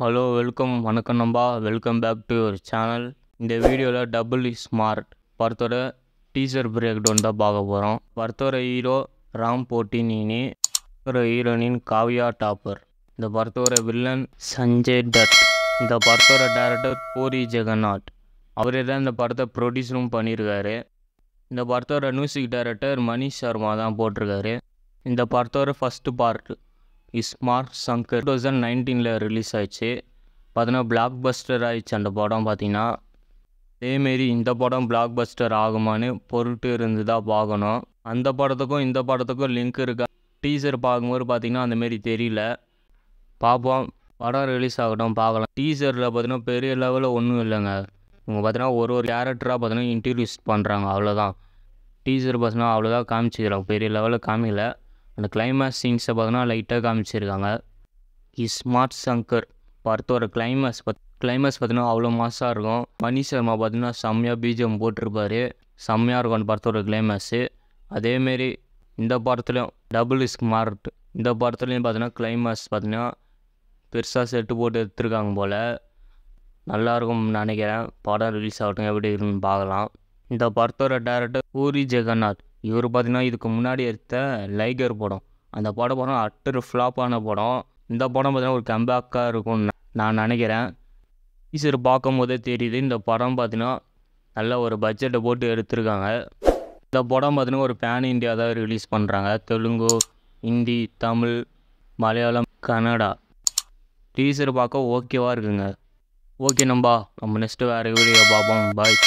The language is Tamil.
ஹலோ வெல்கம் வணக்கம் நம்பா welcome back to your channel. இந்த வீடியோவில் டபுள் இஸ் ஸ்மார்ட் படத்தோட டீசர் பிரேக் டவுன் தான் பார்க்க போகிறோம். படத்தோட ஹீரோ ராம் போட்டினினி, படத்தோட ஹீரோயின் காவ்யா டாப்பர், இந்த படத்தோட வில்லன் சஞ்சய் தத், இந்த படத்தோட டைரக்டர் பூரி ஜெகநாத், அவரே தான் இந்த படத்தை ப்ரொடியூஸரும் பண்ணியிருக்காரு. இந்த படத்தோட மியூசிக் டைரக்டர் மணிஷ் சர்மா தான் போட்டிருக்காரு. இந்த படத்தோட first part smart Shankar 2019 release ஆயிடுச்சு. பார்த்தீங்கன்னா பிளாக் பஸ்டர் ஆயிடுச்சு அந்த படம். பார்த்தீங்கன்னா அதேமாரி இந்த படம் பிளாக் பஸ்டர் ஆகுமான்னு பொருட்டு இருந்து தான் பார்க்கணும். அந்த படத்துக்கும் இந்த படத்துக்கும் லிங்க் இருக்கா? டீசர் பார்க்கும்போது பார்த்தீங்கன்னா அந்தமாரி தெரியல. பார்ப்போம், படம் ரிலீஸ் ஆகட்டும் பார்க்கலாம். டீசரில் பார்த்தீங்கன்னா பெரிய லெவலில் ஒன்றும் இல்லைங்க. இவங்க பார்த்தீங்கன்னா ஒரு கேரக்டராக பார்த்தீங்கன்னா இன்ட்ரடியூஸ் பண்ணுறாங்க, அவ்வளோதான். டீசர் பார்த்தீங்கன்னா அவ்வளோதான் காமிச்சிக்கிறாங்க, பெரிய லெவலில் காமிக்கல. அந்த கிளைமேக்ஸ் சீன்ஸை பார்த்தீங்கன்னா லைட்டாக காமிச்சிருக்காங்க. ஸ்மார்ட் சங்கர் படத்தோட கிளைமேக்ஸ் பார்த்தீங்கன்னா அவ்வளோ மாசாக இருக்கும். மணிஷ் சர்மா பார்த்தீங்கன்னா செம்மையாக பிஜிஎம் போட்டிருப்பாரு, செம்மையாக இருக்கும் அந்த படத்தோட கிளைமேக்ஸு. அதேமாரி இந்த படத்துலையும் டபுள் இஸ் ஸ்மார்ட், இந்த படத்துலையும் பார்த்தீங்கன்னா கிளைமேக்ஸ் பார்த்தீங்கன்னா பெருசாக செட்டு போட்டு எடுத்துருக்காங்க போல். நல்லாயிருக்கும்னு நினைக்கிறேன். படம் ரிலீஸ் ஆகட்டும், எப்படி இருக்குன்னு பார்க்கலாம். இந்த படத்தோட டைரக்டர் பூரி ஜெகநாத், இவர் பார்த்தீங்கன்னா இதுக்கு முன்னாடி எடுத்த லைகர் படம், அந்த படம் அட்டர் ஃப்ளாப்பான படம். இந்த படம் பார்த்தீங்கன்னா ஒரு கம்பேக்காக இருக்கும்னு நான் நினைக்கிறேன். டீசர் பார்க்கும் போதே தெரியுது இந்த படம் பார்த்தீங்கன்னா நல்ல ஒரு பட்ஜெட்டை போட்டு எடுத்திருக்காங்க. இந்த படம் பார்த்தீங்கன்னா ஒரு பேன் இண்டியா தான் ரிலீஸ் பண்ணுறாங்க. தெலுங்கு, ஹிந்தி, தமிழ், மலையாளம், கன்னடா. டீசர் பார்க்க ஓகேவாக இருக்குங்க. ஓகே நம்பா, நம்ம நெக்ஸ்ட்டு வேறு வீடியோ பார்ப்போம். பாய்.